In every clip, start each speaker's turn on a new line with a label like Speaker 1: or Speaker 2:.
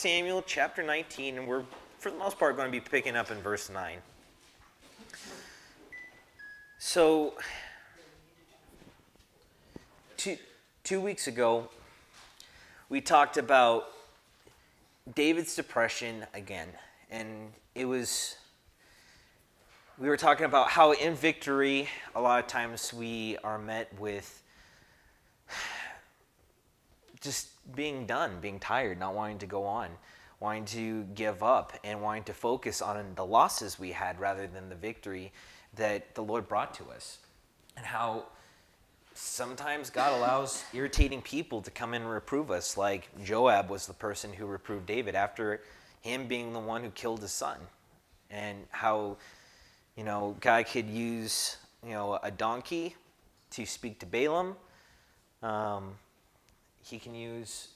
Speaker 1: Samuel chapter 19, and we're, for the most part, going to be picking up in verse 9. So, two weeks ago, we talked about David's depression again, and we were talking about how in victory, a lot of times we are met with just being done, being tired, not wanting to go on, wanting to give up, and wanting to focus on the losses we had rather than the victory that the Lord brought to us. And how sometimes God allows irritating people to come in and reprove us, like Joab was the person who reproved David after him being the one who killed his son. And how, God could use, a donkey to speak to Balaam. He can use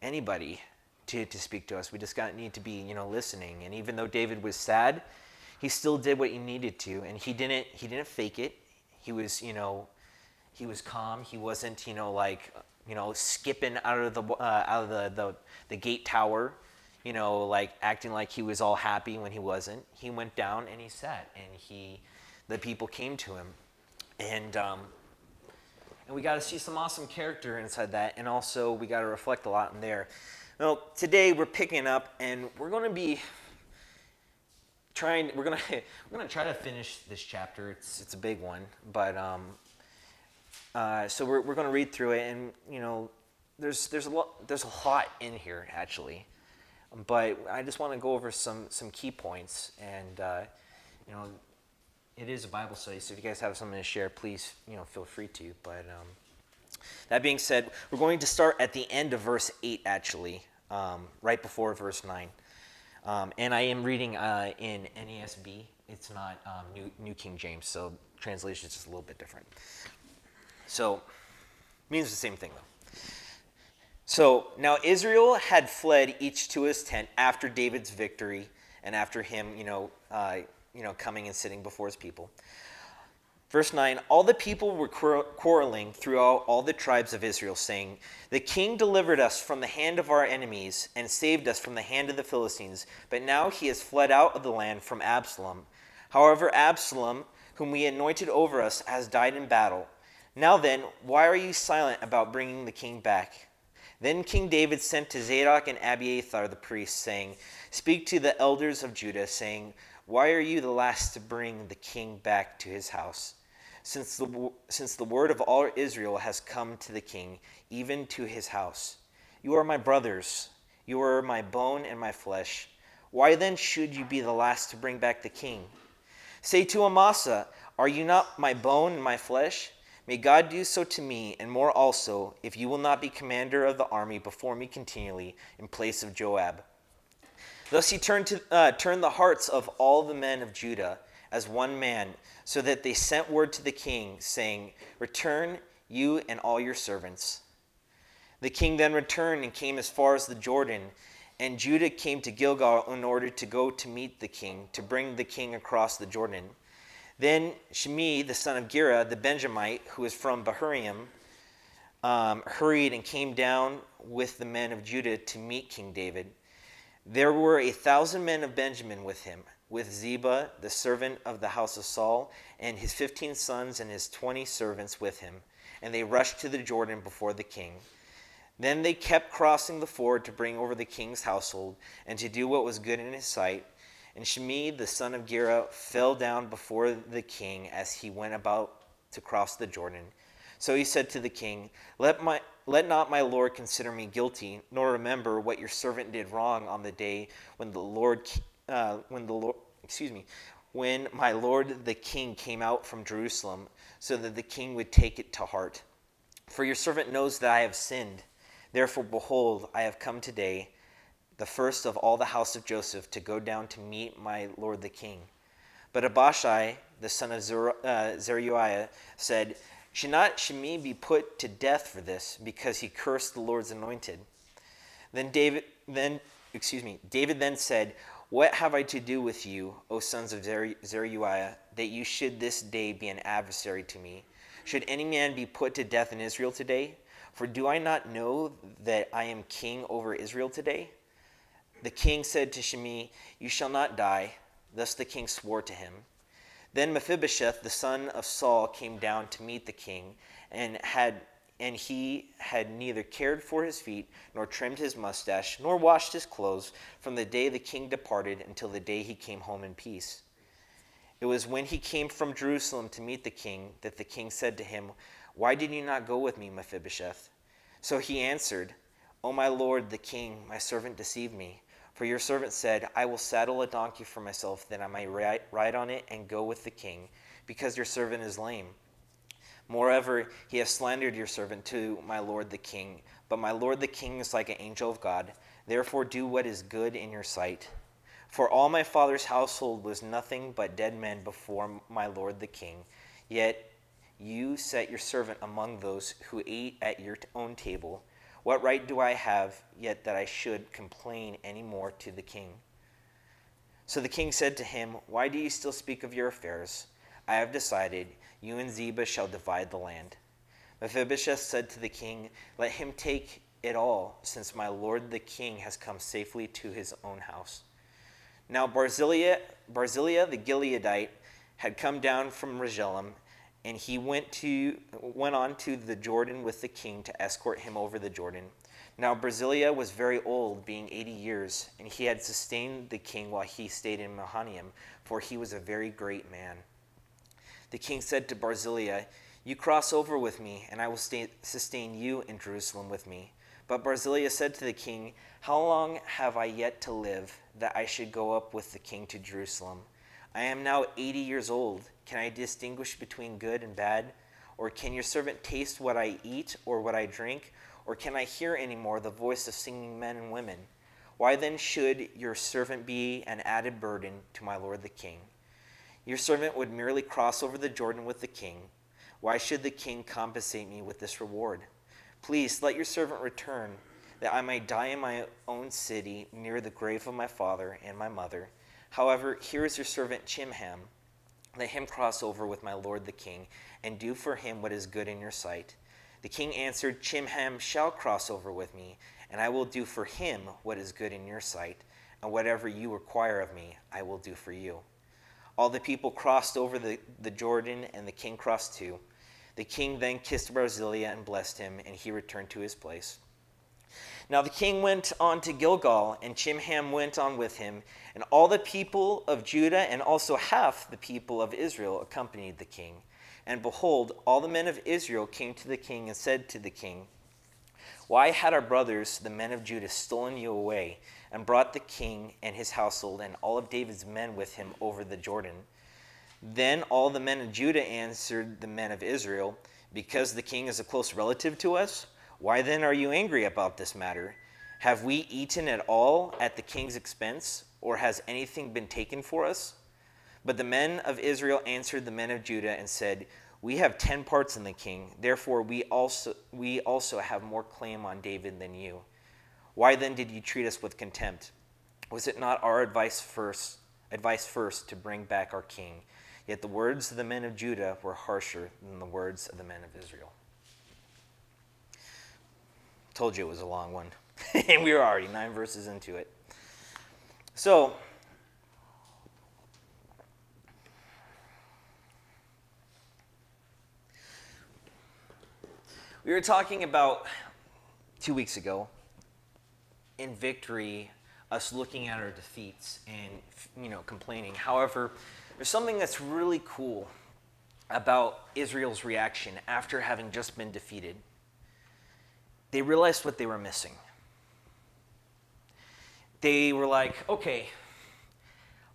Speaker 1: anybody to speak to us. We just need to be, listening. And even though David was sad, he still did what he needed to, and he didn't fake it. He was, he was calm. He wasn't, skipping out of the gate tower, acting like he was all happy when he wasn't. He went down and he sat, and the people came to him, and we got to see some awesome character inside that, and also we got to reflect a lot in there. Well, today we're picking up, and we're going to be trying. We're going to try to finish this chapter. It's a big one, but so we're going to read through it, and there's a lot in here actually, but I just want to go over some key points, and it is a Bible study, so if you guys have something to share, please, feel free to. But that being said, we're going to start at the end of verse 8, actually, right before verse 9. And I am reading in NASB. It's not New King James, so translation is just a little bit different. So, means the same thing, though. So, now Israel had fled each to his tent after David's victory and after him, coming and sitting before his people. Verse 9, all the people were quarreling throughout all the tribes of Israel, saying, the king delivered us from the hand of our enemies and saved us from the hand of the Philistines, but now he has fled out of the land from Absalom. However, Absalom, whom we anointed over us, has died in battle. Now then, why are you silent about bringing the king back? Then King David sent to Zadok and Abiathar the priests, saying, speak to the elders of Judah, saying, why are you the last to bring the king back to his house? Since the word of all Israel has come to the king, even to his house. You are my brothers. You are my bone and my flesh. Why then should you be the last to bring back the king? Say to Amasa, are you not my bone and my flesh? May God do so to me, and more also, if you will not be commander of the army before me continually in place of Joab. Thus he turned the hearts of all the men of Judah as one man, so that they sent word to the king, saying, return, you and all your servants. The king then returned and came as far as the Jordan, and Judah came to Gilgal in order to go to meet the king, to bring the king across the Jordan. Then Shimei, the son of Gera, the Benjamite, who was from Bahuriim, hurried and came down with the men of Judah to meet King David. There were 1,000 men of Benjamin with him, with Ziba, the servant of the house of Saul, and his 15 sons and his 20 servants with him. And they rushed to the Jordan before the king. Then they kept crossing the ford to bring over the king's household, and to do what was good in his sight. And Shimei, the son of Gera, fell down before the king as he went about to cross the Jordan. So he said to the king, let not my lord consider me guilty, nor remember what your servant did wrong on the day when my lord the king came out from Jerusalem, so that the king would take it to heart. For your servant knows that I have sinned. Therefore, behold, I have come today, the first of all the house of Joseph, to go down to meet my lord the king. But Abishai, the son of Zeruiah, said, should not Shimei be put to death for this, because he cursed the Lord's anointed? David then said, what have I to do with you, O sons of Zeruiah, that you should this day be an adversary to me? Should any man be put to death in Israel today? For do I not know that I am king over Israel today? The king said to Shimei, you shall not die. Thus the king swore to him. Then Mephibosheth, the son of Saul, came down to meet the king, and he had neither cared for his feet, nor trimmed his mustache, nor washed his clothes, from the day the king departed until the day he came home in peace. It was when he came from Jerusalem to meet the king that the king said to him, why did you not go with me, Mephibosheth? So he answered, O my lord the king, my servant deceived me. For your servant said, I will saddle a donkey for myself, that I may ride on it and go with the king, because your servant is lame. Moreover, he has slandered your servant to my lord the king. But my lord the king is like an angel of God. Therefore do what is good in your sight. For all my father's household was nothing but dead men before my lord the king. Yet you set your servant among those who ate at your own table. What right do I have yet that I should complain any more to the king? So the king said to him, why do you still speak of your affairs? I have decided, you and Ziba shall divide the land. Mephibosheth said to the king, let him take it all, since my lord the king has come safely to his own house. Now Barzillai the Gileadite had come down from Ragelim, and he went on to the Jordan with the king to escort him over the Jordan. Now Barzillai was very old, being 80 years, and he had sustained the king while he stayed in Mahanaim, for he was a very great man. The king said to Barzillai, you cross over with me, and I will sustain you in Jerusalem with me. But Barzillai said to the king, how long have I yet to live, that I should go up with the king to Jerusalem? I am now 80 years old. Can I distinguish between good and bad? Or can your servant taste what I eat or what I drink? Or can I hear any more the voice of singing men and women? Why then should your servant be an added burden to my lord the king? Your servant would merely cross over the Jordan with the king. Why should the king compensate me with this reward? Please let your servant return, that I may die in my own city near the grave of my father and my mother. However, here is your servant Chimham. Let him cross over with my lord the king, and do for him what is good in your sight. The king answered, Chimham shall cross over with me, and I will do for him what is good in your sight, and whatever you require of me, I will do for you. All the people crossed over the Jordan, and the king crossed too. The king then kissed Barzillai and blessed him, and he returned to his place. Now the king went on to Gilgal, and Chimham went on with him, and all the people of Judah and also half the people of Israel accompanied the king. And behold, all the men of Israel came to the king and said to the king, why had our brothers, the men of Judah, stolen you away, and brought the king and his household and all of David's men with him over the Jordan? Then all the men of Judah answered the men of Israel, because the king is a close relative to us? Why then are you angry about this matter? Have we eaten at all at the king's expense, or has anything been taken for us? But the men of Israel answered the men of Judah and said, we have 10 parts in the king, therefore we also have more claim on David than you. Why then did you treat us with contempt? Was it not our advice first to bring back our king? Yet the words of the men of Judah were harsher than the words of the men of Israel. Told you it was a long one. And we were already 9 verses into it. So, we were talking about 2 weeks ago, in victory, us looking at our defeats and, complaining. However, there's something that's really cool about Israel's reaction after having just been defeated. They realized what they were missing. They were like, okay,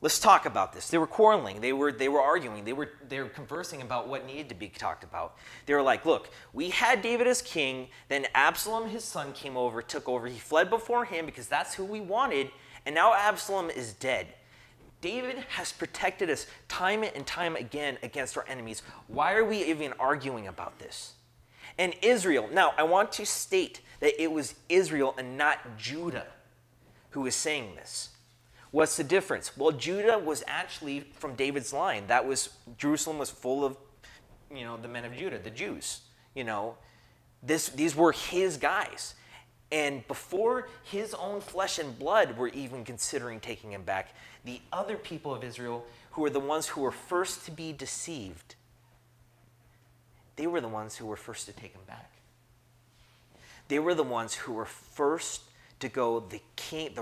Speaker 1: let's talk about this. They were quarreling. They were arguing. They were conversing about what needed to be talked about. They were like, look, we had David as king. Then Absalom, his son, came over, took over. He fled before him because that's who we wanted. And now Absalom is dead. David has protected us time and time again against our enemies. Why are we even arguing about this? And Israel, now I want to state that it was Israel and not Judah who was saying this. What's the difference? Well, Judah was actually from David's line. Jerusalem was full of, the men of Judah, the Jews, These were his guys. And before his own flesh and blood were even considering taking him back, the other people of Israel, who were the ones who were first to be deceived, they were the ones who were first to take him back. They were the ones who were first to go, the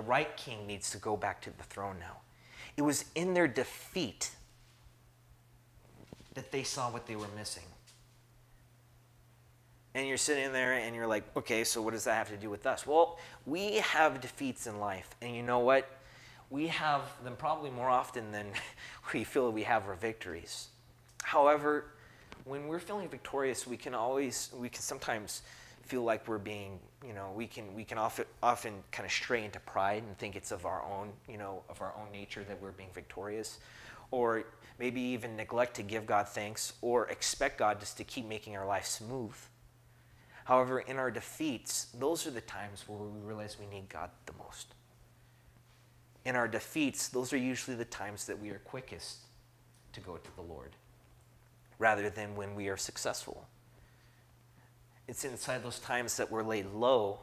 Speaker 1: right king needs to go back to the throne now. It was in their defeat that they saw what they were missing. And you're sitting there and you're like, okay, so what does that have to do with us? Well, we have defeats in life. And you know what? We have them probably more often than we feel we have our victories. However, when we're feeling victorious, we can sometimes feel like we're being, we can often kind of stray into pride and think it's of our own nature that we're being victorious. Or maybe even neglect to give God thanks or expect God just to keep making our life smooth. However, in our defeats, those are the times where we realize we need God the most. In our defeats, those are usually the times that we are quickest to go to the Lord, rather than when we are successful. It's inside those times that we're laid low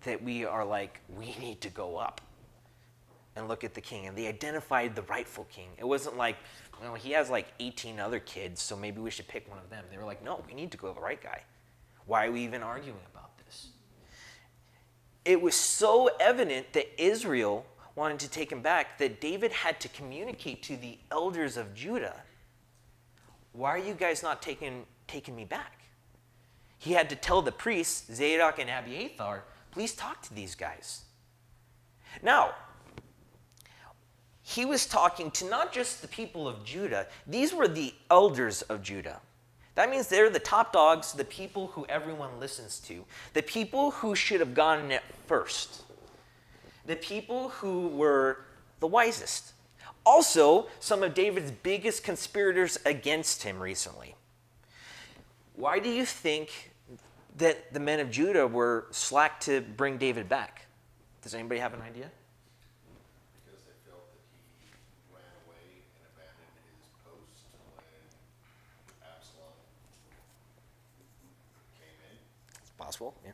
Speaker 1: that we are like, we need to go up and look at the king. And they identified the rightful king. It wasn't like, well, he has like 18 other kids, so maybe we should pick one of them. They were like, no, we need to go to the right guy. Why are we even arguing about this? It was so evident that Israel wanted to take him back that David had to communicate to the elders of Judah, why are you guys not taking me back? He had to tell the priests, Zadok and Abiathar, please talk to these guys. Now, he was talking to not just the people of Judah. These were the elders of Judah. That means they're the top dogs, the people who everyone listens to, the people who should have gone in first, the people who were the wisest. Also, some of David's biggest conspirators against him recently. Why do you think that the men of Judah were slack to bring David back? Does anybody have an idea?
Speaker 2: Because they felt that he ran away and abandoned his post when Absalom came in.
Speaker 1: It's possible, yeah.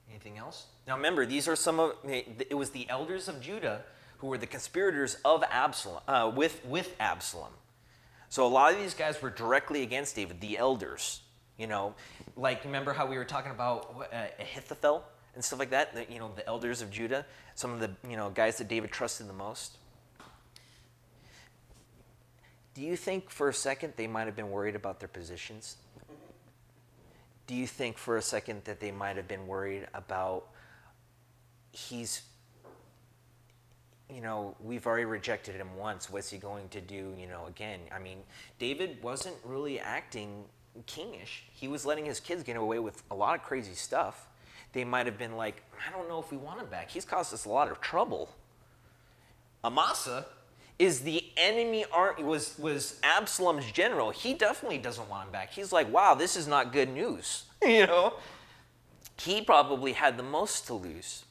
Speaker 1: Anything else? Now remember, these are some of, it was the elders of Judah who were the conspirators of Absalom, with Absalom. So a lot of these guys were directly against David, the elders. Like remember how we were talking about Ahithophel and stuff like that? The elders of Judah, some of the guys that David trusted the most. Do you think for a second they might have been worried about their positions? Do you think for a second that they might have been worried about we've already rejected him once. What's he going to do, again? I mean, David wasn't really acting kingish. He was letting his kids get away with a lot of crazy stuff. They might have been like, I don't know if we want him back. He's caused us a lot of trouble. Amasa is the enemy, was Absalom's general. He definitely doesn't want him back. He's like, wow, this is not good news. He probably had the most to lose.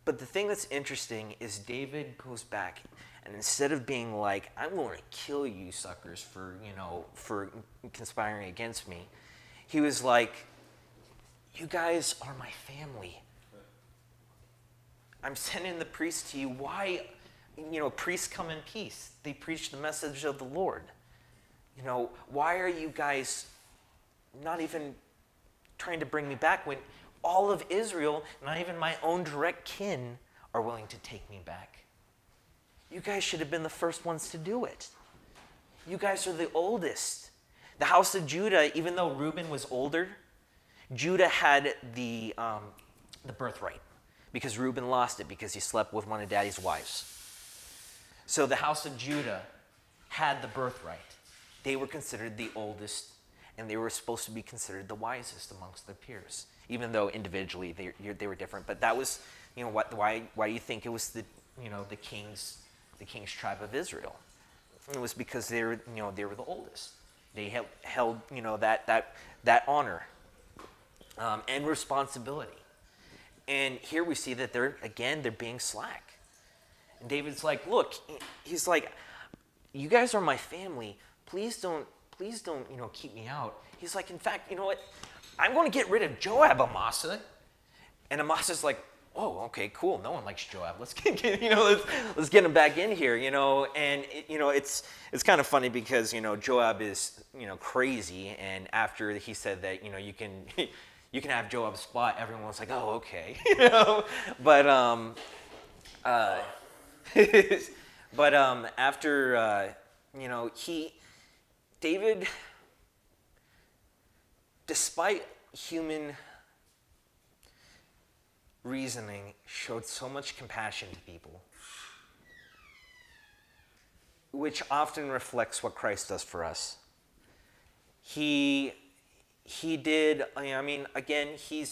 Speaker 1: But the thing that's interesting is David goes back, and instead of being like, I'm going to kill you suckers for conspiring against me, he was like, you guys are my family. I'm sending the priests to you. Why? Priests come in peace. They preach the message of the Lord. Why are you guys not even trying to bring me back when all of Israel, not even my own direct kin, are willing to take me back? You guys should have been the first ones to do it. You guys are the oldest. The house of Judah, even though Reuben was older, Judah had the birthright because Reuben lost it because he slept with one of Daddy's wives. So the house of Judah had the birthright. They were considered the oldest, and they were supposed to be considered the wisest amongst their peers, even though individually they were different. But that was, why do you think it was the king's tribe of Israel? It was because they were the oldest. They held that honor and responsibility. And here we see that they're being slack. And David's like, look, he's like, you guys are my family. Please don't please don't, keep me out. He's like, in fact, you know what? I'm going to get rid of Joab, Amasa. And Amasa's like, oh, okay, cool. No one likes Joab. Let's let's get him back in here, And it's kind of funny because Joab is crazy, and after he said that you can you can have Joab's spot, everyone was like, oh, okay, But after David, despite human reasoning, showed so much compassion to people, which often reflects what Christ does for us. He did. I mean, again, he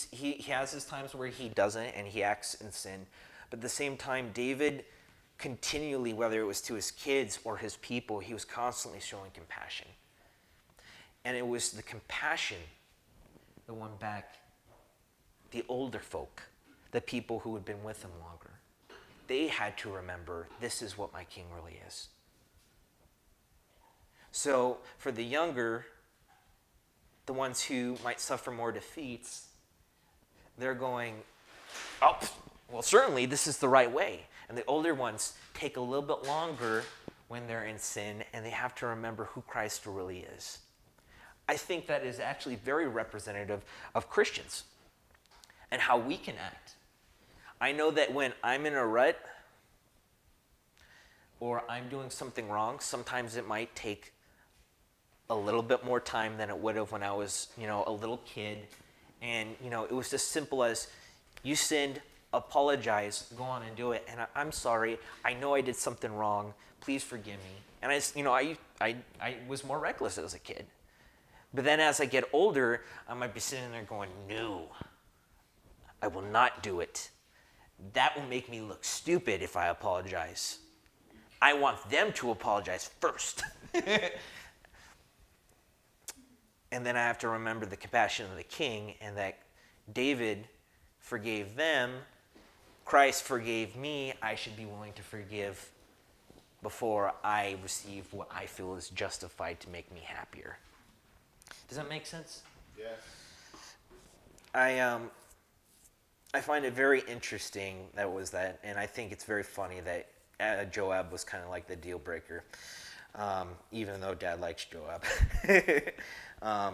Speaker 1: has his times where he doesn't and he acts in sin, but at the same time, David continually, whether it was to his kids or his people, he was constantly showing compassion, and it was the compassion that won back the older folk. The people who had been with him longer. They had to remember, this is what my king really is. So for the younger, the ones who might suffer more defeats, they're going, oh, well, certainly this is the right way. And the older ones take a little bit longer when they're in sin, and they have to remember who Christ really is. I think that is actually very representative of Christians and how we can act. I know that when I'm in a rut or I'm doing something wrong, sometimes it might take a little bit more time than it would have when I was, a little kid. And, it was just simple as you sinned, apologize, go on and do it. And I'm sorry. I know I did something wrong. Please forgive me. And I was more reckless as a kid. But then as I get older, I might be sitting there going, no, I will not do it. That will make me look stupid if I apologize. I want them to apologize first. And then I have to remember the compassion of the king, and that David forgave them. Christ forgave me. I should be willing to forgive before I receive what I feel is justified to make me happier. Does that make sense?
Speaker 2: Yes.
Speaker 1: I find it very interesting that, and I think it's very funny that Joab was kind of like the deal breaker, even though Dad likes Joab. And
Speaker 2: I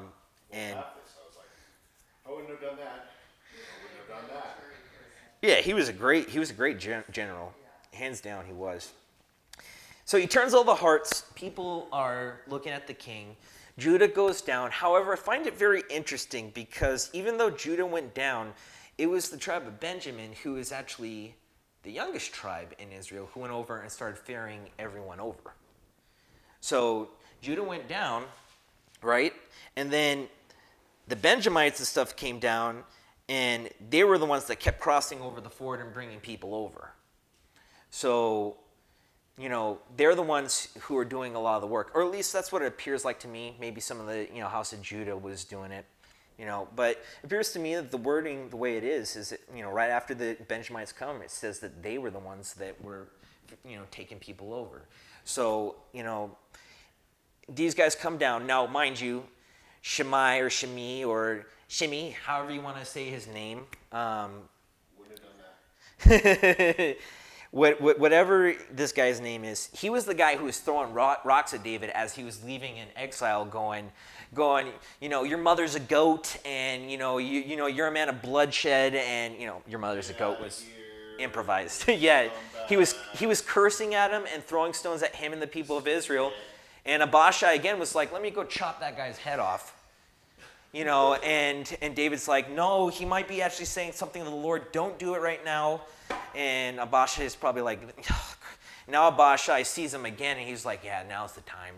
Speaker 2: was like, I wouldn't have done that. I wouldn't have done that.
Speaker 1: Yeah, he was a great general, hands down he was. So he turns all the hearts. People are looking at the king. Judah goes down. However, I find it very interesting because even though Judah went down, it was the tribe of Benjamin, who is actually the youngest tribe in Israel, who went over and started ferrying everyone over. So Judah went down, right? And then the Benjamites and stuff came down, and they were the ones that kept crossing over the ford and bringing people over. So, they're the ones who are doing a lot of the work, or at least that's what it appears like to me. Maybe some of the, House of Judah was doing it. But it appears to me that the wording, the way it is that, right after the Benjamites come, it says that they were the ones that were, taking people over. So, these guys come down. Now, mind you, Shimei or Shimi or Shimi, however you want to say his name.
Speaker 2: Wouldn't have done that.
Speaker 1: Whatever this guy's name is, he was the guy who was throwing rocks at David as he was leaving in exile, going, your mother's a goat, and you're a man of bloodshed, and your mother's a goat was improvised. Yeah, he was cursing at him and throwing stones at him and the people of Israel, and Abishai again was like, let me go chop that guy's head off. And David's like, no, he might be actually saying something to the Lord. Don't do it right now. And Abishai is probably like, now Abishai sees him again, and he's like, yeah, now's the time.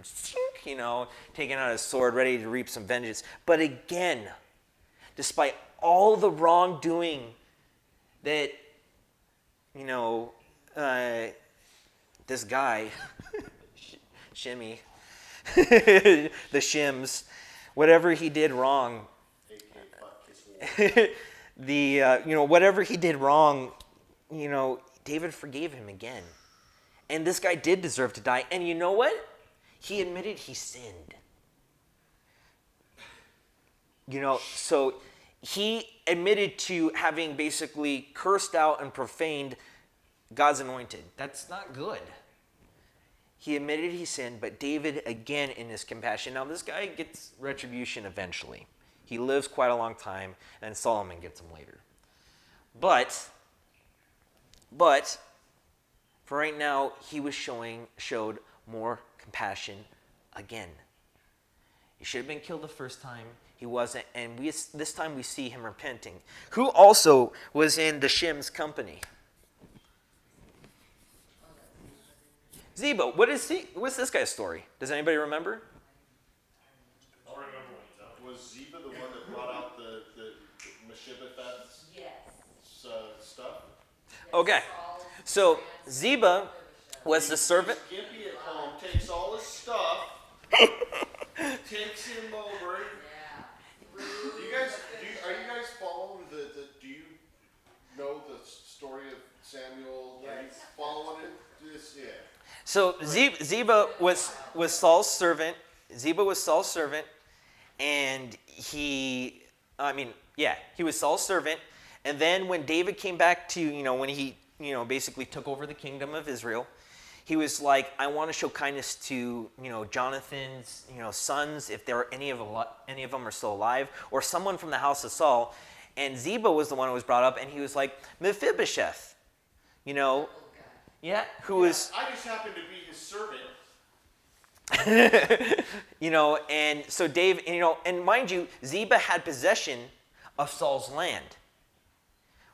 Speaker 1: Taking out his sword, ready to reap some vengeance. But again, despite all the wrongdoing that, this guy, Shimmy, the Shims, whatever he did wrong, whatever he did wrong, David forgave him again. And this guy did deserve to die. And you know what? He admitted he sinned. So he admitted to having basically cursed out and profaned God's anointed. That's not good. He admitted he sinned, but David, again, in his compassion. Now, this guy gets retribution eventually. He lives quite a long time, and Solomon gets him later. But, for right now, he showed more compassion again. He should have been killed the first time. He wasn't, and this time we see him repenting. Who also was in the Shim's company? Ziba. What's this guy's story? Does anybody remember?
Speaker 2: I'll remember one. Was Ziba the one that brought out the Mephibosheth's stuff?
Speaker 1: Okay. So Ziba was the servant.
Speaker 2: Gimpy at home takes all his stuff, takes him over. Are you guys following do you know the story of Samuel? Are you following it? Yeah.
Speaker 1: So Ziba was Saul's servant. Ziba was Saul's servant, and he was Saul's servant. And then when David came back to, when he, basically took over the kingdom of Israel, he was like, I want to show kindness to, Jonathan's, sons, if there are any of them are still alive, or someone from the house of Saul. And Ziba was the one who was brought up, and he was like, Mephibosheth, who was...
Speaker 2: I just happened to be his servant.
Speaker 1: And so Dave, and mind you, Ziba had possession of Saul's land.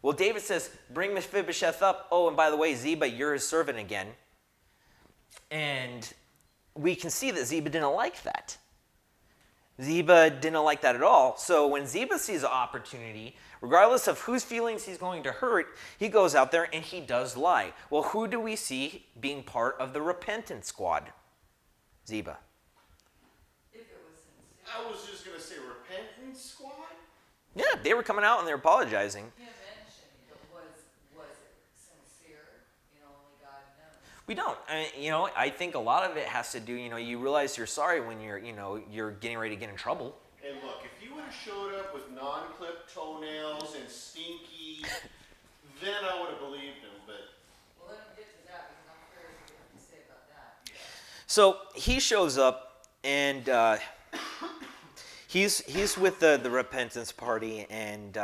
Speaker 1: Well, David says, bring Mephibosheth up. Oh, and by the way, Ziba, you're his servant again. And we can see that Ziba didn't like that. Ziba didn't like that at all. So when Ziba sees an opportunity, regardless of whose feelings he's going to hurt, he goes out there and he does lie. Well, who do we see being part of the repentant squad? Ziba.
Speaker 3: If it was sincere.
Speaker 2: I was just going to say repentant squad?
Speaker 1: Yeah, they were coming out and they're apologizing.
Speaker 3: Him mentioning it was it sincere? Only God knows.
Speaker 1: We don't. I think a lot of it has to do, you realize you're sorry when you're getting ready to get in trouble.
Speaker 2: Hey, look, if you would have showed up with non-clipped toenails and stinky, then I would have believed him, but...
Speaker 3: Well, let him get to that, because I'm curious what you have to say about that.
Speaker 2: Yeah.
Speaker 1: So he shows up, and he's with the repentance party, and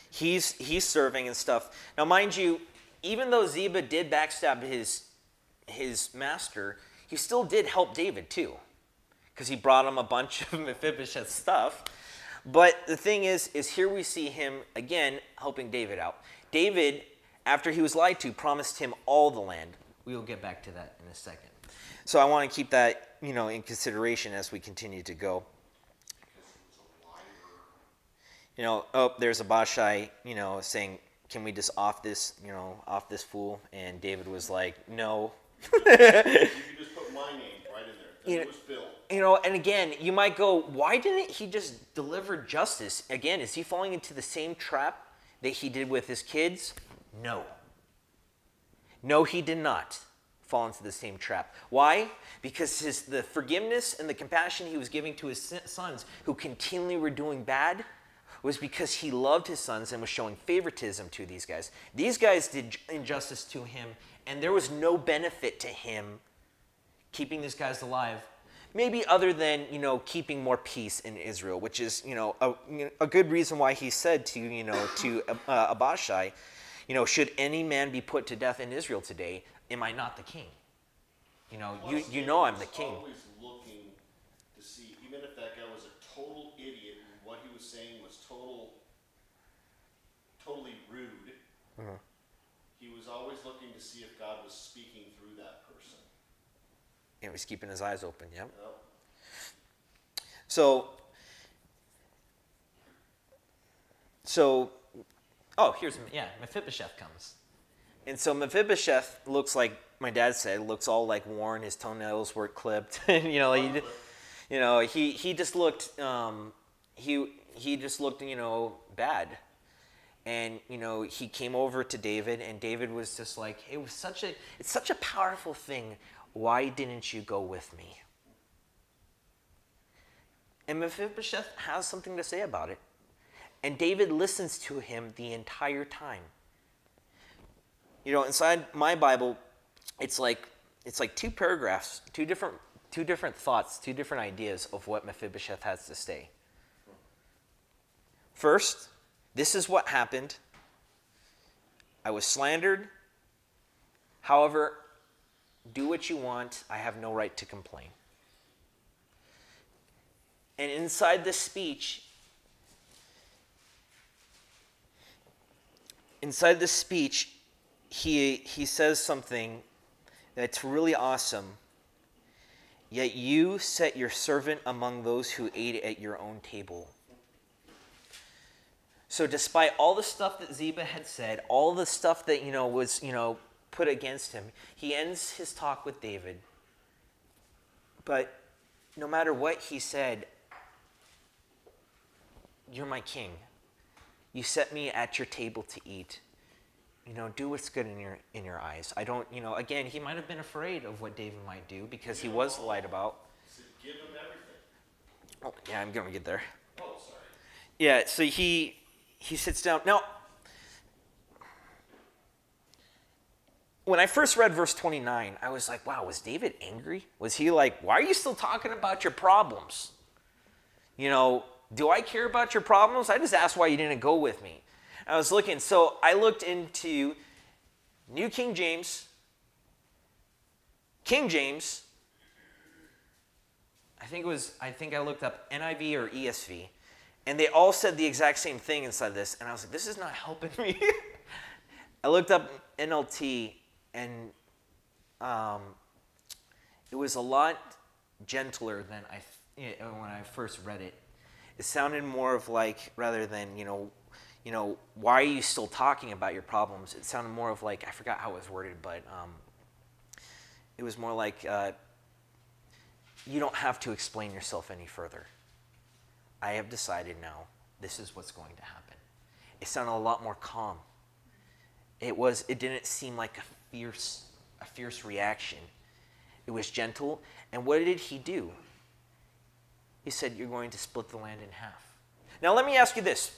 Speaker 1: he's serving and stuff. Now, mind you, even though Ziba did backstab his master, he still did help David too, because he brought him a bunch of Mephibosheth's stuff. But the thing is here we see him again helping David out. David, after he was lied to, promised him all the land. We will get back to that in a second. So I want to keep that in consideration as we continue to go. There's Abishai, saying, can we just off this fool? And David was like, no.
Speaker 2: You could just put my name right in there. It was Bill.
Speaker 1: And again, you might go, why didn't he just deliver justice? Again, is he falling into the same trap that he did with his kids? No. No, he did not fall into the same trap. Why? Because the forgiveness and the compassion he was giving to his sons who continually were doing bad was because he loved his sons and was showing favoritism to these guys. These guys did injustice to him, and there was no benefit to him keeping these guys alive. Maybe other than, keeping more peace in Israel, which is, a good reason why he said to Abishai, should any man be put to death in Israel today, am I not the king? I'm the king.
Speaker 2: Always looking to see, even if that guy was a total idiot and what he was saying was totally rude, he was always looking to see if God was speaking through that person.
Speaker 1: He was keeping his eyes open, yeah.
Speaker 2: Yep.
Speaker 1: So, Mephibosheth comes. And so Mephibosheth looks like, my dad said, looks all like worn. His toenails were clipped. He just looked, he just looked, bad. And, he came over to David, and David was just like, it's such a powerful thing. Why didn't you go with me? And Mephibosheth has something to say about it. And David listens to him the entire time. You know, inside my Bible, it's like two paragraphs, two different thoughts, two different ideas of what Mephibosheth has to say. First, this is what happened. I was slandered. However, do what you want. I have no right to complain. And inside this speech, he says something that's really awesome. Yet you set your servant among those who ate at your own table. So despite all the stuff that Ziba had said, all the stuff that, was, put against him, he ends his talk with David. But no matter what he said, you're my king. You set me at your table to eat. Do what's good in your eyes. I don't, again, he might have been afraid of what David might do because he was lied about.
Speaker 2: Give him everything.
Speaker 1: Oh, yeah, I'm going to get there.
Speaker 2: Oh, sorry.
Speaker 1: Yeah, so he sits down. Now, when I first read verse 29, I was like, wow, was David angry? Was he like, why are you still talking about your problems? Do I care about your problems? I just asked why you didn't go with me. I was looking, so I looked into New King James, I think I looked up NIV or ESV, and they all said the exact same thing inside this, and I was like, this is not helping me. I looked up NLT, and it was a lot gentler than when I first read it. It sounded more of like, rather than, why are you still talking about your problems? It sounded more of like, I forgot how it was worded, but it was more like, you don't have to explain yourself any further. I have decided now, this is what's going to happen. It sounded a lot more calm. It didn't seem like a fierce reaction. It was gentle. And what did he do? He said, you're going to split the land in half. Now let me ask you this.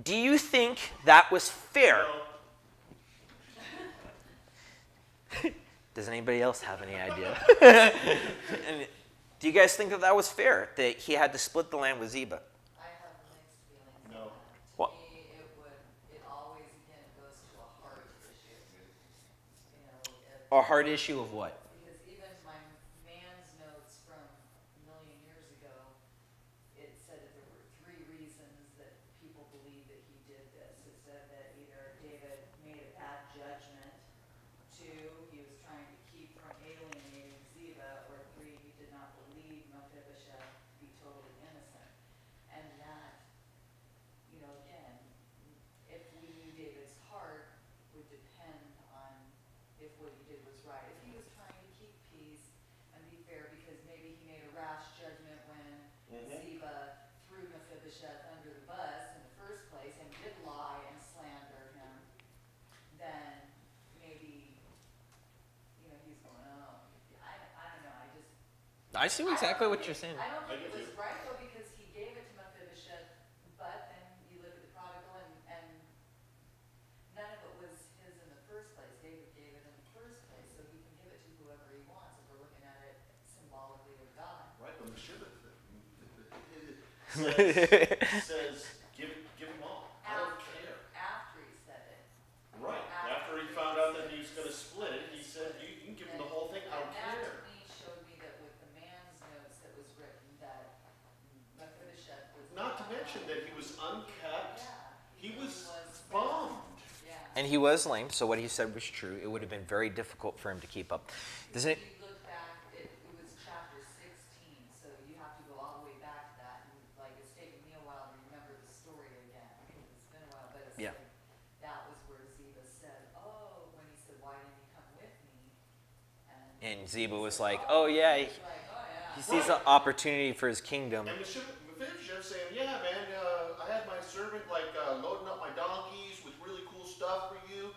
Speaker 1: Do you think that was fair? Does anybody else have any idea? And do you guys think that was fair, that he had to split the land with Ziba?
Speaker 3: I have mixed feelings on
Speaker 2: No.
Speaker 3: that.
Speaker 1: What?
Speaker 3: To me, it always, again, goes to a heart issue.
Speaker 1: A hard issue of what?
Speaker 3: Because even my man's notes from a million years ago, it said that there were 3 reasons that people believe that he did this. It said that either David made a bad judgment, 2, he was trying to keep from alienating Ziba, or 3, he did not believe Mephibosheth to be totally innocent. And that, again, if we knew David's heart, would depend on if what he did was right. If he was trying to keep peace and be fair, because maybe he made a rash judgment when Ziba threw Mephibosheth under the bus in the first place and did lie and slander him, then maybe, he's going, oh, I don't know,
Speaker 1: I see exactly what you're saying.
Speaker 3: I don't think it was right, though, because he gave it to Mephibosheth, but then you look at the prodigal, and none of it was his in the first place. David gave it in the first place, so he can give it to whoever he wants, if we're looking at it symbolically of God.
Speaker 2: Right, but Meshibeth says give him all. I don't care.
Speaker 3: After he said it.
Speaker 2: Right. After he found out that he was going to split it, he said, you can give him the whole thing. I don't
Speaker 3: And that
Speaker 2: care.
Speaker 3: to me showed me that with the man's notes that was written, that Mephibosheth was.
Speaker 2: Not to mention that he was unkept.
Speaker 3: Yeah.
Speaker 2: He was bummed.
Speaker 3: Yeah.
Speaker 1: And he was lame, so what he said was true. It would have been very difficult for him to keep up. Doesn't it?
Speaker 3: If you look back, it was chapter 16, so you have to go all the way back to that. And it's taken me a while to remember the story again. It's been a while, but it's
Speaker 1: Yeah.
Speaker 3: that was where Ziba said, oh, when he said, why didn't he come with me?
Speaker 1: And Ziba was like, oh yeah,
Speaker 3: He's like, oh yeah.
Speaker 1: he sees an opportunity for his kingdom.
Speaker 2: And Mephibosheth saying, yeah, man, I had my servant loading up my donkeys with really cool stuff for you.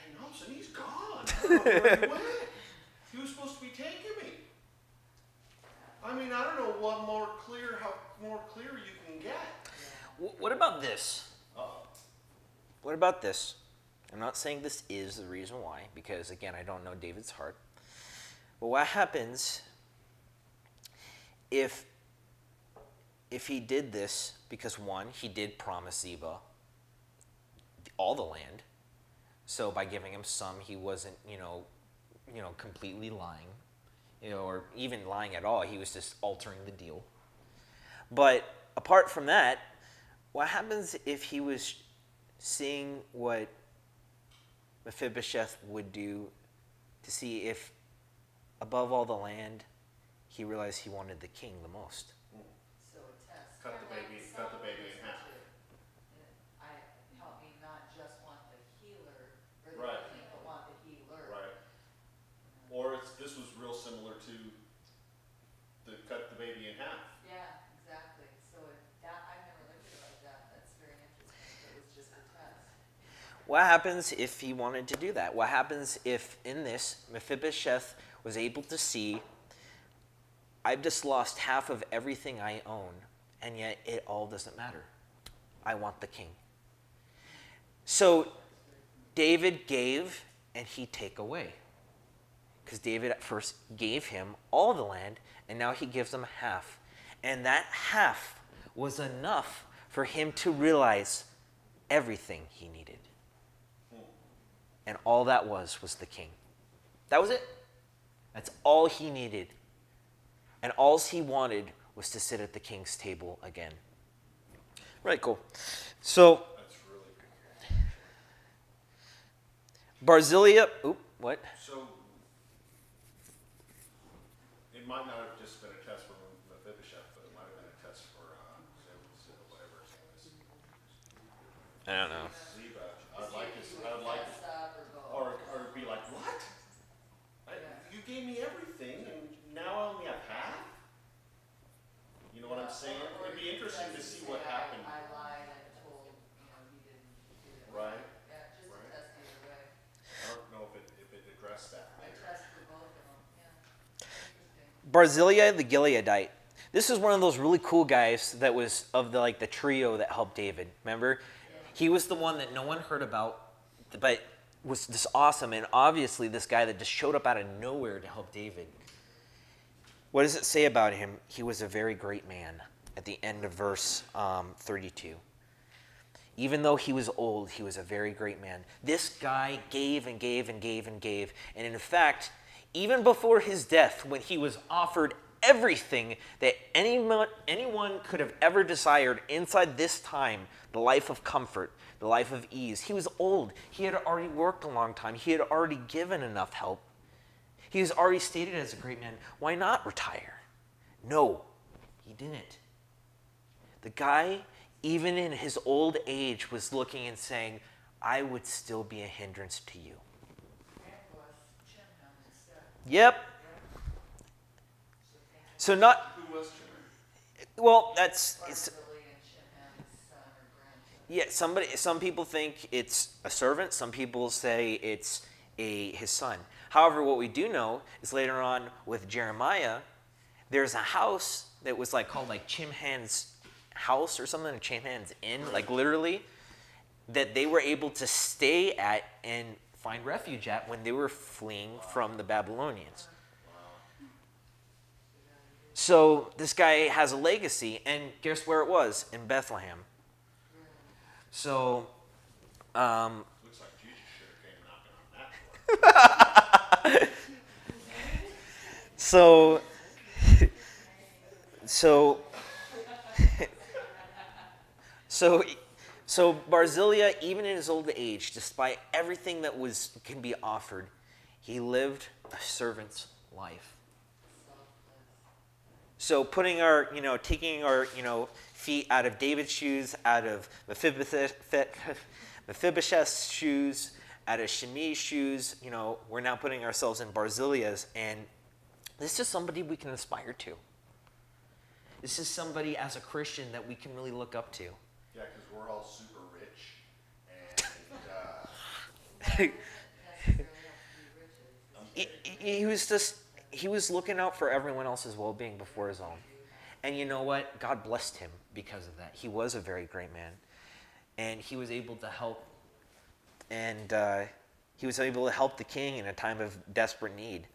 Speaker 2: And all of a sudden he's gone. I don't know where he went. He was supposed to be taking me. I I mean, I don't know what how more clear you can get.
Speaker 1: What about this?
Speaker 2: Uh-oh.
Speaker 1: What about this? I'm not saying this is the reason why, because again, I don't know David's heart. But what happens if he did this because, one, he did promise Ziba all the land. So by giving him some, he wasn't, completely lying, or even lying at all. He was just altering the deal. But apart from that, what happens if he was seeing what Mephibosheth would do to see if, above all the land, he realized he wanted the king the most?
Speaker 3: So a test.
Speaker 2: Cut the baby in half.
Speaker 3: Help me not just want the healer, or the
Speaker 2: Right.
Speaker 3: king, but want the healer.
Speaker 2: Right. Or this was real similar to the cut the baby in half.
Speaker 3: Yeah, exactly. So I've never looked at it like that. That's very interesting. It was just a test.
Speaker 1: What happens if he wanted to do that? What happens if, in this, Mephibosheth was able to see, I've just lost half of everything I own, and yet it all doesn't matter. I want the king. So David gave, and he take away. Because David at first gave him all the land, and now he gives him half. And that half was enough for him to realize everything he needed. And all that was the king. That was it. That's all he needed. And all he wanted was to sit at the king's table again. Right, cool. So,
Speaker 2: That's really cool.
Speaker 1: Barzillai, what?
Speaker 2: So, it might not have just been a test for Mephibosheth, but it might have been a test for whatever his name is.
Speaker 1: I don't know.
Speaker 2: Ziba. I'd like or be like, what? You gave me everything, and now I only have half? You know what I'm saying? It'd be interesting to see what happened.
Speaker 3: I lied and told, he didn't do it.
Speaker 2: Right.
Speaker 3: Yeah, just a test either way.
Speaker 2: I don't know if it addressed that.
Speaker 3: I test for both of them, yeah. Interesting.
Speaker 1: Barzillai the Gileadite. This is one of those really cool guys that was of the trio that helped David. Remember? He was the one that no one heard about, but was this awesome. And obviously this guy that just showed up out of nowhere to help David. What does it say about him? He was a very great man at the end of verse 32. Even though he was old, he was a very great man. This guy gave and gave and gave and gave. And in fact, even before his death, when he was offered everything that anyone could have ever desired inside this time, the life of comfort, the life of ease. He was old. He had already worked a long time. He had already given enough help. He was already stated as a great man. Why not retire? No, he didn't. The guy, even in his old age, was looking and saying, I would still be a hindrance to you. Yep. So not,
Speaker 2: Who was Jimmy?
Speaker 1: well, yeah, some people think it's a servant. Some people say it's his son. However, what we do know is later on with Jeremiah, there's a house that was called Chimhan's house or something, or Chimhan's inn, literally, that they were able to stay at and find refuge at when they were fleeing from the Babylonians. So this guy has a legacy, and guess where it was? In Bethlehem. So,
Speaker 2: Looks like Jesus should have came knocking on that door.
Speaker 1: So Barzillai, even in his old age, despite everything that can be offered, he lived a servant's life. So taking our, feet out of David's shoes, out of Mephibosheth's shoes, out of Shimei's shoes, we're now putting ourselves in Barzillai's, and this is somebody we can aspire to. This is somebody as a Christian that we can really look up to.
Speaker 2: Yeah, because we're all super rich, and
Speaker 1: he he was looking out for everyone else's well-being before his own. And you know what? God blessed him because of that. He was a very great man. And he was able to help. And he was able to help the king in a time of desperate need.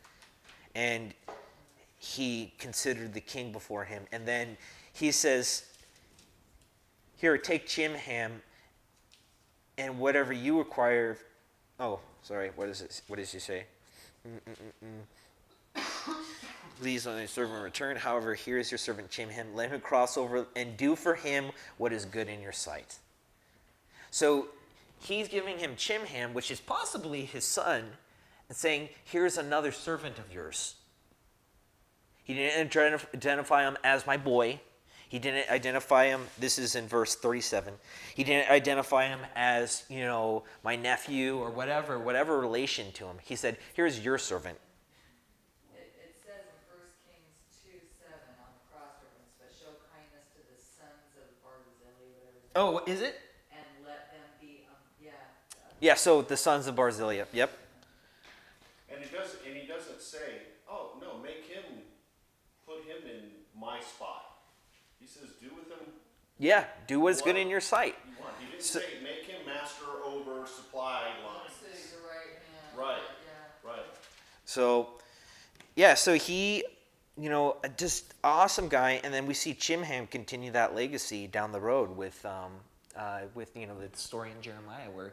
Speaker 1: And he considered the king before him. And then he says, here, take Chimham and whatever you require. Oh, sorry. What does he say? Please let my servant return. However, here is your servant Chimham. Let him cross over and do for him what is good in your sight. So he's giving him Chimham, which is possibly his son, and saying, here's another servant of yours. He didn't identify him as my boy. He didn't identify him, this is in verse 37. He didn't identify him as, my nephew or whatever relation to him. He said, here's your servant.
Speaker 3: It says in 1 Kings 2:7 on the cross reference, but show kindness to the sons of Barzillai.
Speaker 1: Oh, is it?
Speaker 3: And let them be,
Speaker 1: Yeah, so the sons of Barzillai, yep.
Speaker 2: And he doesn't say, oh, no, put him in my spot. He says, do with him.
Speaker 1: Yeah, do what's good in your sight.
Speaker 2: You want. He didn't say, make him master over supply lines. Right. Yeah. Right.
Speaker 1: So, yeah, so he, just awesome guy. And then we see Chimham continue that legacy down the road with the story in Jeremiah where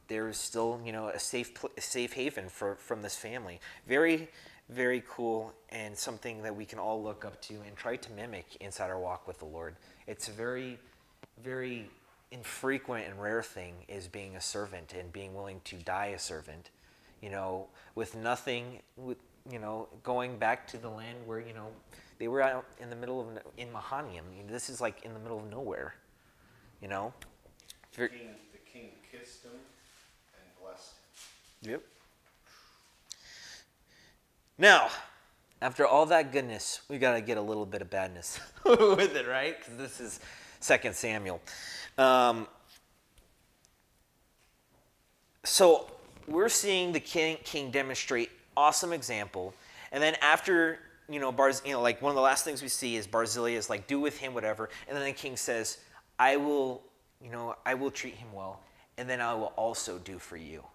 Speaker 1: there is still, a safe haven from this family. Very, very cool, and something that we can all look up to and try to mimic inside our walk with the Lord. It's a very, very infrequent and rare thing is being a servant and being willing to die a servant, with nothing, going back to the land where, they were out in the middle of, in Mahanaim. This is like in the middle of nowhere,
Speaker 2: The king kissed him and blessed him.
Speaker 1: Yep. Now, after all that goodness, we got to get a little bit of badness with it, right? Because this is 2 Samuel. So we're seeing the king demonstrate awesome example. And then after, one of the last things we see is Barzillai is like, do with him whatever. And then the king says, I will treat him well. And then I will also do for you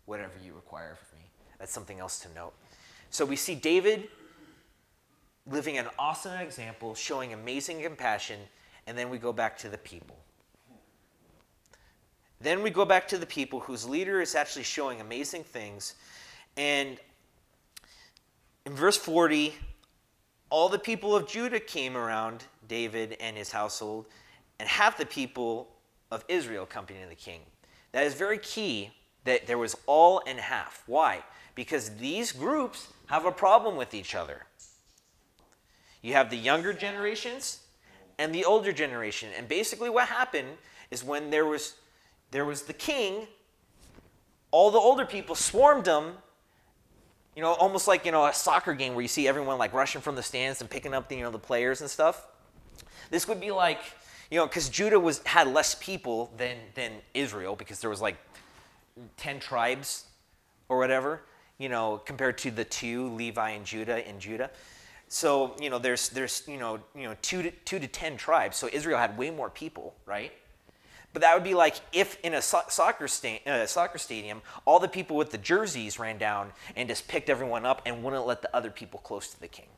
Speaker 1: whatever you require of me. That's something else to note. So we see David living an awesome example, showing amazing compassion, and then we go back to the people. Then we go back to the people whose leader is actually showing amazing things. And in verse 40, all the people of Judah came around David and his household, and half the people of Israel accompanied the king. That is very key that there was all and half. Why? Because these groups have a problem with each other. You have the younger generations and the older generation. And basically what happened is when there was the king, all the older people swarmed him, almost like, a soccer game where you see everyone like rushing from the stands and picking up the players and stuff. This would be like, because Judah had less people than Israel, because there was like 10 tribes or whatever, compared to the 2, Levi and Judah. So, there's 2 to 10 tribes. So Israel had way more people, right? But that would be like if in a soccer stadium, all the people with the jerseys ran down and just picked everyone up and wouldn't let the other people close to the king.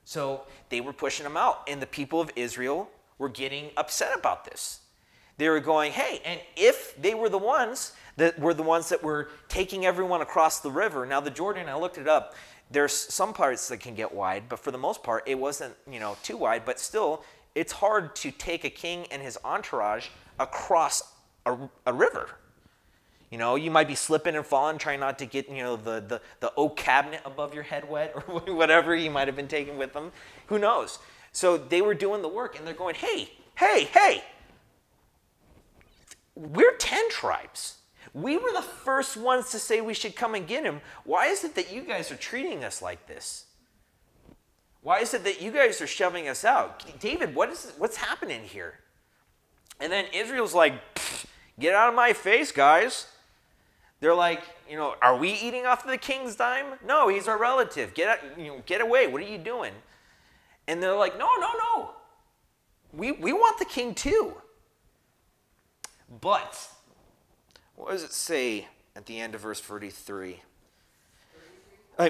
Speaker 1: So they were pushing them out, and the people of Israel were getting upset about this. They were going, hey, and if they were the ones that were taking everyone across the river. Now the Jordan, I looked it up, there's some parts that can get wide, but for the most part, it wasn't, too wide, but still, it's hard to take a king and his entourage across a river. You might be slipping and falling, trying not to get, the oak cabinet above your head wet or whatever you might have been taking with them. Who knows? So they were doing the work, and they're going, hey, we're 10 tribes. We were the first ones to say we should come and get him. Why is it that you guys are treating us like this? Why is it that you guys are shoving us out? David, what's happening here? And then Israel's like, get out of my face, guys. They're like, are we eating off the king's dime? No, he's our relative. Get away. What are you doing? And they're like, no. We want the king too. But, what does it say at the end of verse 43?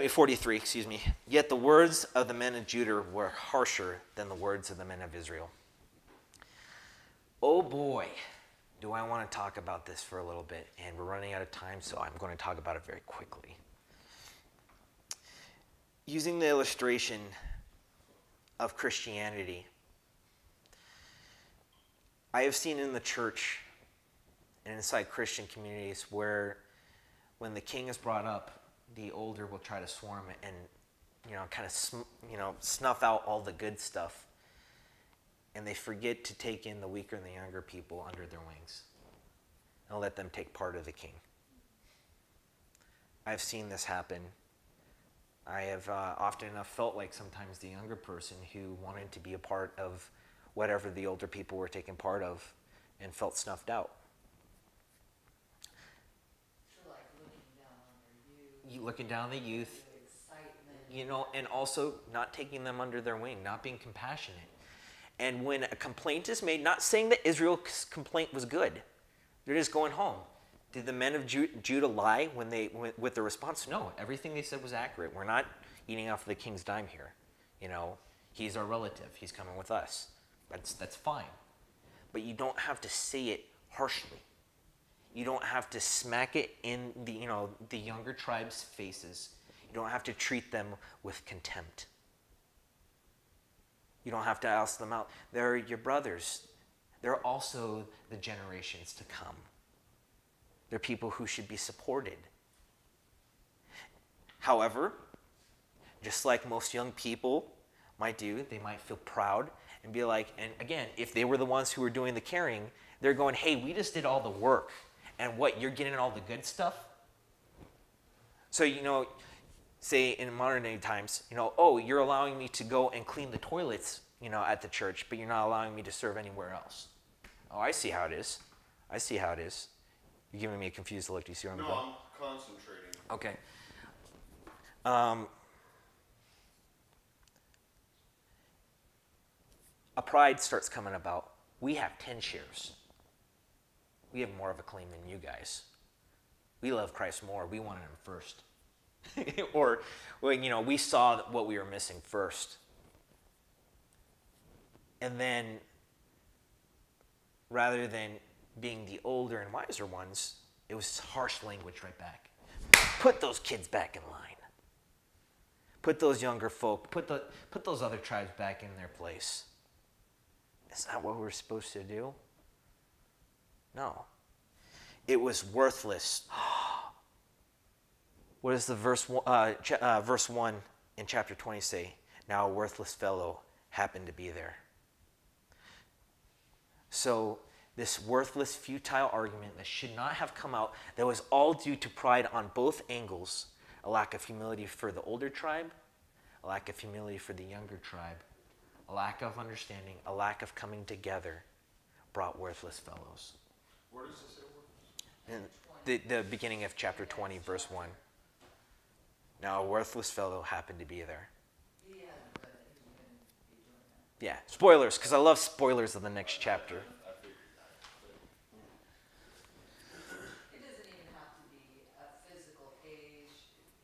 Speaker 1: 43, excuse me. Yet the words of the men of Judah were harsher than the words of the men of Israel. Oh boy, do I want to talk about this for a little bit. And we're running out of time, so I'm going to talk about it very quickly. Using the illustration of Christianity, I have seen in the church and inside Christian communities where when the king is brought up, the older will try to swarm and kind of snuff out all the good stuff, and they forget to take in the weaker and the younger people under their wings and let them take part of the king. I've seen this happen. I have often enough felt like sometimes the younger person who wanted to be a part of whatever the older people were taking part of and felt snuffed out. Looking down on the youth, and also not taking them under their wing, not being compassionate. And when a complaint is made, not saying that Israel's complaint was good, they're just going home. Did the men of Judah lie with the response? No, everything they said was accurate. We're not eating off the king's dime here. He's our relative. He's coming with us. That's fine. But you don't have to say it harshly. You don't have to smack it in the younger tribes' faces. You don't have to treat them with contempt. You don't have to ask them out. They're your brothers. They're also the generations to come. They're people who should be supported. However, just like most young people might do, they might feel proud and be like, and again, if they were the ones who were doing the carrying, they're going, hey, we just did all the work. And what, you're getting all the good stuff? So, say in modern day times, oh, you're allowing me to go and clean the toilets, at the church, but you're not allowing me to serve anywhere else. Oh, I see how it is. You're giving me a confused look. Do you see where I'm going?
Speaker 2: No, I'm concentrating.
Speaker 1: Okay. A pride starts coming about. We have 10 shares. We have more of a claim than you guys. We love Christ more. We wanted him first. Or, we saw what we were missing first. And then, rather than being the older and wiser ones, it was harsh language right back. Put those kids back in line. Put those younger folk, put those other tribes back in their place. Is that what we're supposed to do? No. It was worthless. What does the verse 1 in chapter 20 say? Now a worthless fellow happened to be there. So this worthless, futile argument that should not have come out, that was all due to pride on both angles, a lack of humility for the older tribe, a lack of humility for the younger tribe, a lack of understanding, a lack of coming together, brought worthless fellows.
Speaker 2: Where does it say worthless?
Speaker 1: In the beginning of chapter 20, verse 1. Now a worthless fellow happened to be there. Yeah, spoilers, because I love spoilers of the next chapter.
Speaker 3: It doesn't even have to be a physical age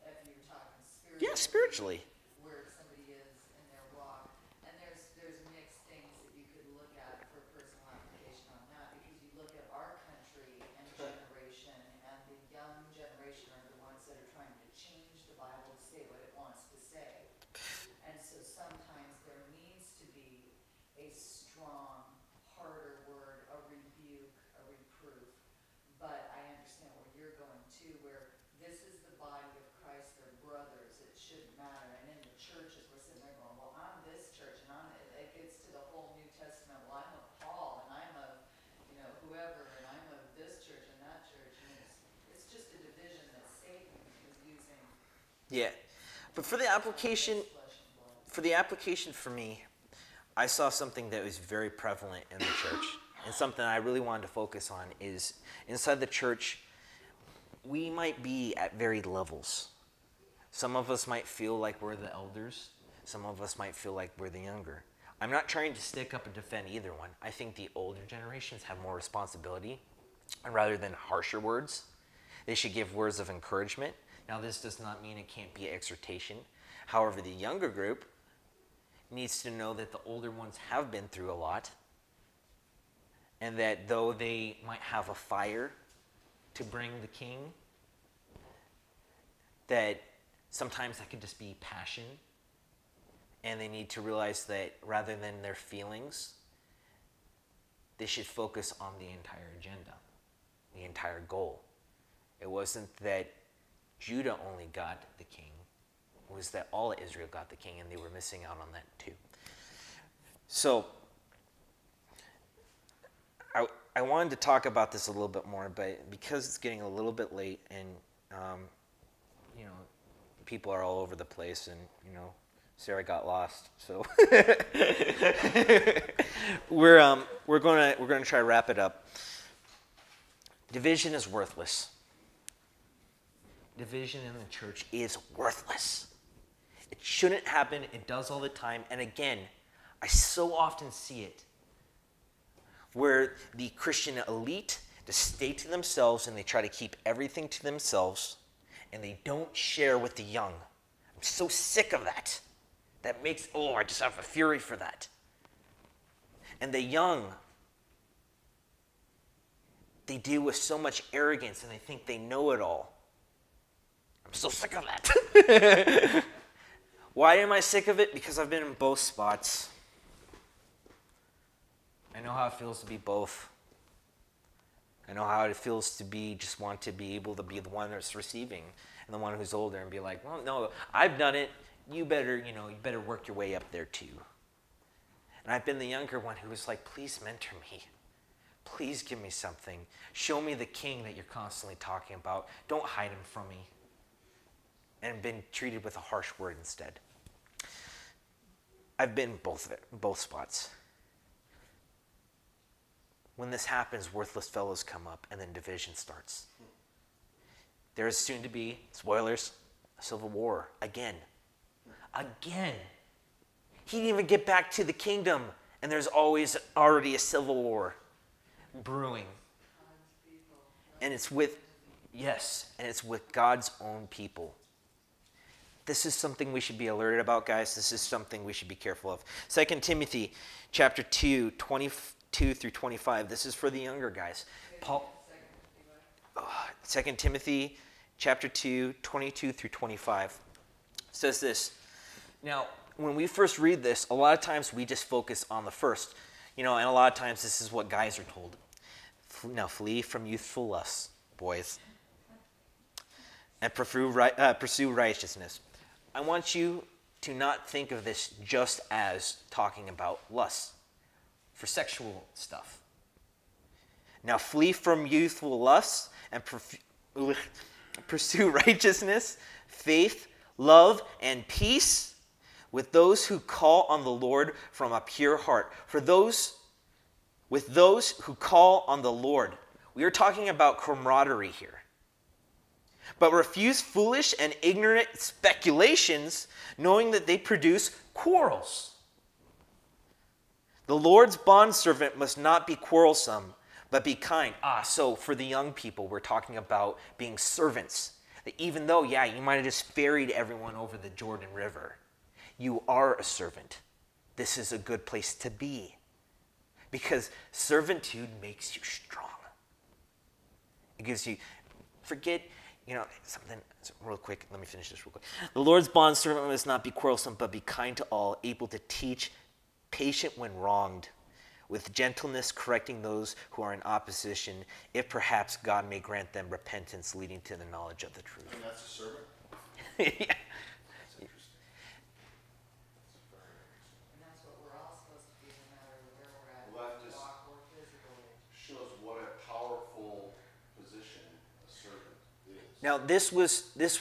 Speaker 3: if you're talking spiritually.
Speaker 1: Yeah, spiritually.
Speaker 3: Where somebody is in their walk. And there's mixed things that you could look at for personal application on that, because you look at our country and generation, and the young generation are the ones that are trying to change the Bible to say what it wants to say. And so sometimes there needs to be a strong, harder word, a rebuke, a reproof. But I understand where you're going too, where this is the body of Christ, they're brothers, it shouldn't matter. And in the churches, we're sitting there going, well, I'm this church, and it gets to the whole New Testament, well, I'm of Paul, and I'm of, whoever, and I'm of this church and that church. And it's just a division that Satan is using.
Speaker 1: Yeah. But for the application for me, I saw something that was very prevalent in the church, and something I really wanted to focus on is inside the church, we might be at varied levels. Some of us might feel like we're the elders. Some of us might feel like we're the younger. I'm not trying to stick up and defend either one. I think the older generations have more responsibility. And rather than harsher words, they should give words of encouragement. Now, this does not mean it can't be exhortation. However, the younger group needs to know that the older ones have been through a lot, and that though they might have a fire to bring the king, that sometimes that could just be passion, and they need to realize that rather than their feelings, they should focus on the entire agenda, the entire goal. It wasn't that Judah only got the king. It was that all of Israel got the king, and they were missing out on that too. So, I wanted to talk about this a little bit more, but because it's getting a little bit late, and people are all over the place, and Sarah got lost, so we're gonna try to wrap it up. Division is worthless. Division in the church is worthless. It shouldn't happen. It does all the time. And again, I so often see it where the Christian elite just stay to themselves and they try to keep everything to themselves and they don't share with the young. I'm so sick of that. That makes, I just have a fury for that. And the young, they deal with so much arrogance and they think they know it all. I'm so sick of that. Why am I sick of it? Because I've been in both spots. I know how it feels to be both. I know how it feels to just want to be able to be the one that's receiving and the one who's older and be like, well, no, I've done it. You better work your way up there too. And I've been the younger one who was like, please mentor me. Please give me something. Show me the king that you're constantly talking about. Don't hide him from me. And been treated with a harsh word instead. I've been both spots. When this happens, worthless fellows come up, and then division starts. There is soon to be, spoilers, a civil war again. Again. He didn't even get back to the kingdom, and there's already a civil war brewing. And it's with God's own people. This is something we should be alerted about, guys. This is something we should be careful of. 2 Timothy chapter 2, 22 through 25. This is for the younger guys. 2 Timothy chapter 2, 22 through 25 says this. Now, when we first read this, a lot of times we just focus on the first. And a lot of times this is what guys are told. Now, flee from youthful lusts, boys, and pursue righteousness. I want you to not think of this just as talking about lust for sexual stuff. Now flee from youthful lusts and pursue righteousness, faith, love, and peace with those who call on the Lord from a pure heart. With those who call on the Lord. We are talking about camaraderie here. But refuse foolish and ignorant speculations, knowing that they produce quarrels. The Lord's bondservant must not be quarrelsome, but be kind. So for the young people, we're talking about being servants. That even though, you might have just ferried everyone over the Jordan River, you are a servant. This is a good place to be. Because servitude makes you strong. It gives you, something real quick. Let me finish this real quick. The Lord's bondservant must not be quarrelsome, but be kind to all, able to teach, patient when wronged, with gentleness correcting those who are in opposition, if perhaps God may grant them repentance leading to the knowledge of the truth.
Speaker 2: And that's a servant?
Speaker 1: Yeah.
Speaker 2: That's interesting.
Speaker 3: And that's what we're all supposed to be, no matter where we're at,
Speaker 2: Well, that just
Speaker 3: walk or physically.
Speaker 2: shows what a powerful position a servant is.
Speaker 1: Now, this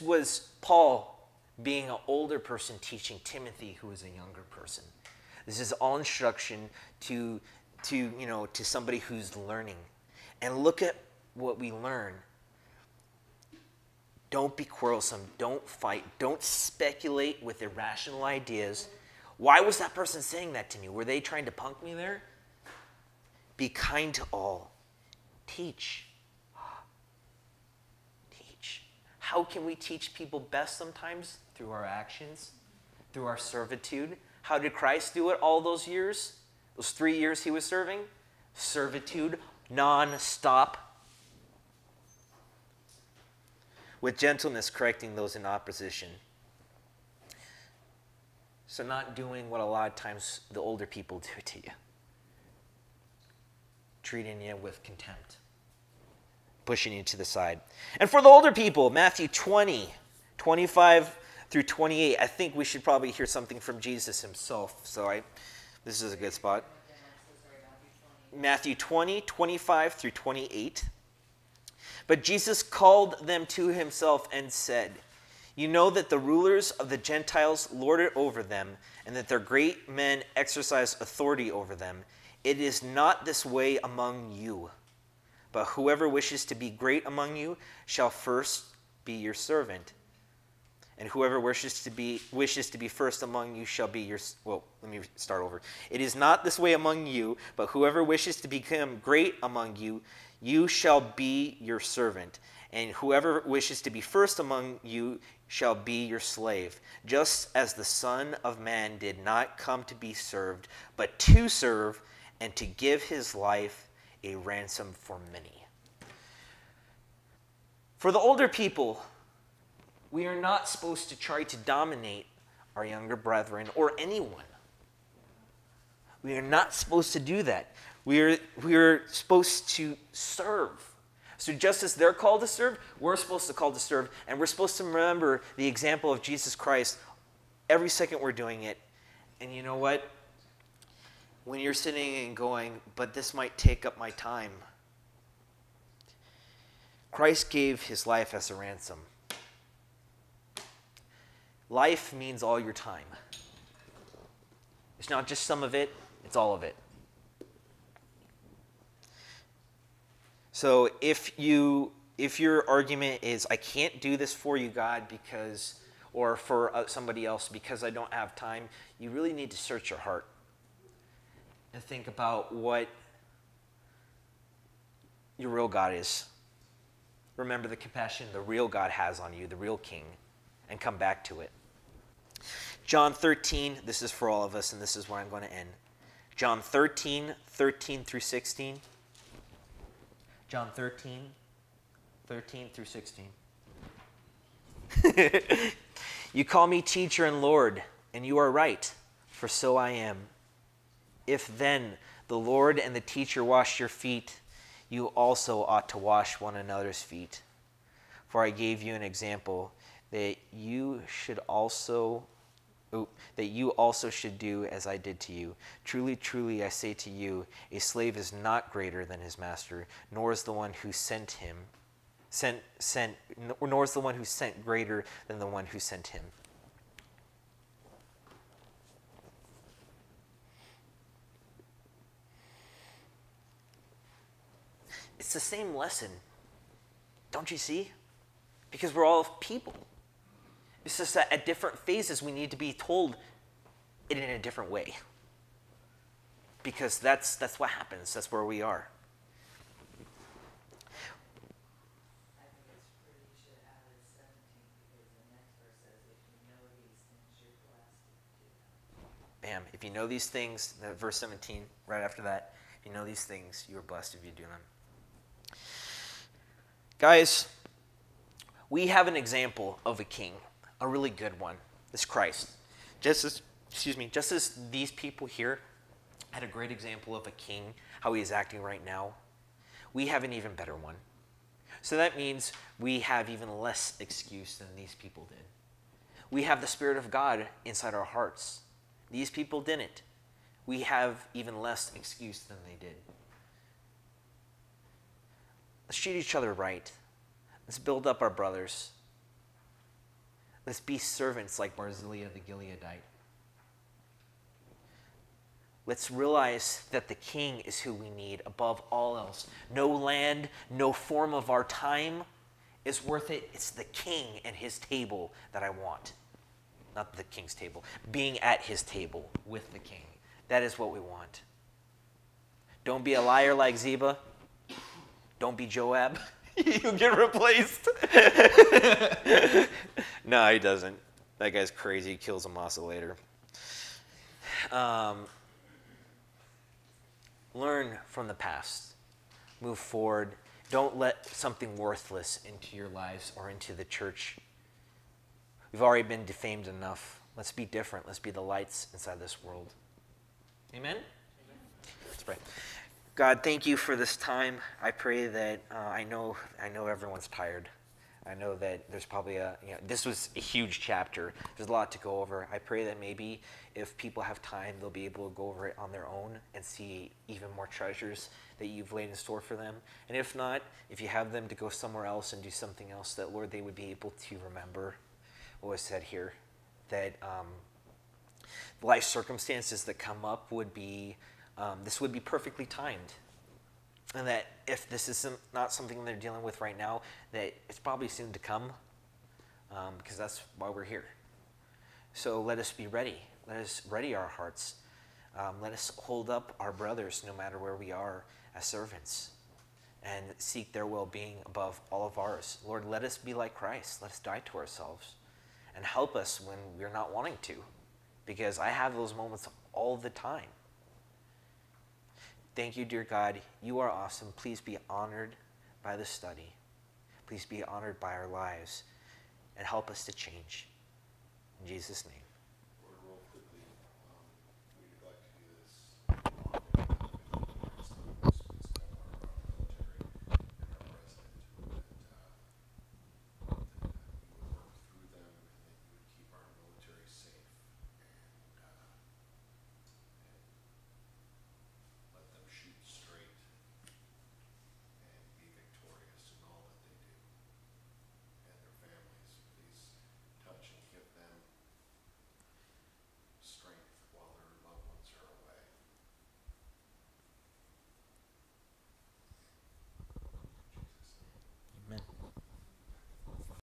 Speaker 1: was Paul being an older person teaching Timothy, who was a younger person. This is all instruction to somebody who's learning. And look at what we learn. Don't be quarrelsome. Don't fight. Don't speculate with irrational ideas. Why was that person saying that to me? Were they trying to punk me there? Be kind to all. Teach. Teach. How can we teach people best sometimes? Through our actions, through our servitude. How did Christ do it all those years? Those 3 years he was serving? Servitude, non-stop. With gentleness, correcting those in opposition. So not doing what a lot of times the older people do to you. Treating you with contempt. Pushing you to the side. And for the older people, Matthew 20, 25 through 28, I think we should probably hear something from Jesus himself. So this is a good spot. Matthew 20, 25 through 28. But Jesus called them to himself and said, "You know that the rulers of the Gentiles lord it over them, and that their great men exercise authority over them. It is not this way among you. But whoever wishes to be great among you shall first be your servant. And whoever wishes to be first among you shall be your..." Well, let me start over. "It is not this way among you, but whoever wishes to become great among you, you shall be your servant. And whoever wishes to be first among you shall be your slave. Just as the Son of Man did not come to be served, but to serve, and to give his life a ransom for many." For the older people, we are not supposed to try to dominate our younger brethren or anyone. We are not supposed to do that. We are supposed to serve. So just as they're called to serve, we're supposed to call to serve. And we're supposed to remember the example of Jesus Christ every second we're doing it. And you know what? When you're sitting and going, "But this might take up my time," Christ gave his life as a ransom. Life means all your time. It's not just some of it, it's all of it. So if your argument is, "I can't do this for you, God, because," or for somebody else, "because I don't have time," you really need to search your heart and think about what your real God is. Remember the compassion the real God has on you, the real King, and come back to it. John 13, this is for all of us, and this is where I'm going to end. John 13, 13 through 16. John 13, 13 through 16. "You call me teacher and Lord, and you are right, for so I am. If then the Lord and the teacher wash your feet, you also ought to wash one another's feet. For I gave you an example that you also should do as I did to you. Truly, truly, I say to you, a slave is not greater than his master, nor is the one who sent greater than the one who sent him." It's the same lesson. Don't you see? Because we're all people. It's just that at different phases we need to be told it in a different way. Because that's what happens. That's where we are.
Speaker 3: I think it's pretty, you should have added 17, because the next verse says, "If you know these things, you're blessed if you do them."
Speaker 1: Bam. If you know these things, verse 17, right after that, if you know these things, you are blessed if you do them. Guys, we have an example of a king, a really good one. It's Christ. Just as these people here had a great example of a king, how he is acting right now, we have an even better one. So that means we have even less excuse than these people did. We have the Spirit of God inside our hearts. These people didn't. We have even less excuse than they did. Let's treat each other right. Let's build up our brothers. Let's be servants like Barzillai the Gileadite. Let's realize that the King is who we need above all else. No land, no form of our time It's worth it. It's the king and his table that I want. Not the king's table. Being at his table with the king. That is what we want. Don't be a liar like Ziba. Don't be Joab. You'll get replaced. No, he doesn't. That guy's crazy. He kills Amasa later. Learn from the past. Move forward. Don't let something worthless into your lives or into the church. We've already been defamed enough. Let's be different. Let's be the lights inside this world. Amen? Let's pray. God, thank you for this time. I pray that I know everyone's tired. I know that there's probably this was a huge chapter. There's a lot to go over. I pray that maybe if people have time, they'll be able to go over it on their own and see even more treasures that you've laid in store for them. And if not, if you have them to go somewhere else and do something else, that, Lord, they would be able to remember what was said here. That life circumstances that come up would be, this would be perfectly timed. And that if this is not something they're dealing with right now, that it's probably soon to come, because that's why we're here. So let us be ready. Let us ready our hearts. Let us hold up our brothers no matter where we are as servants and seek their well-being above all of ours. Lord, let us be like Christ. Let us die to ourselves and help us when we're not wanting to, because I have those moments all the time. Thank you, dear God. You are awesome. Please be honored by the study. Please be honored by our lives and help us to change. In Jesus' name.